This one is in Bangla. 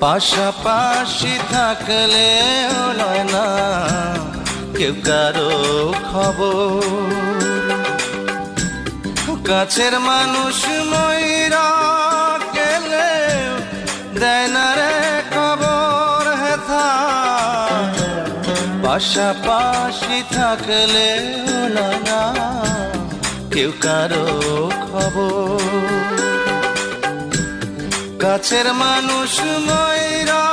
পাশাপাশি থাকলে লয় না কেউ কারো খবর, কাছের মানুষ ময়রা গেলে দেয় না রে খবর হেথা। পাশাপাশি থাকলে লয় না কেউ কারো খবর, কাছের মানুষ ময়রা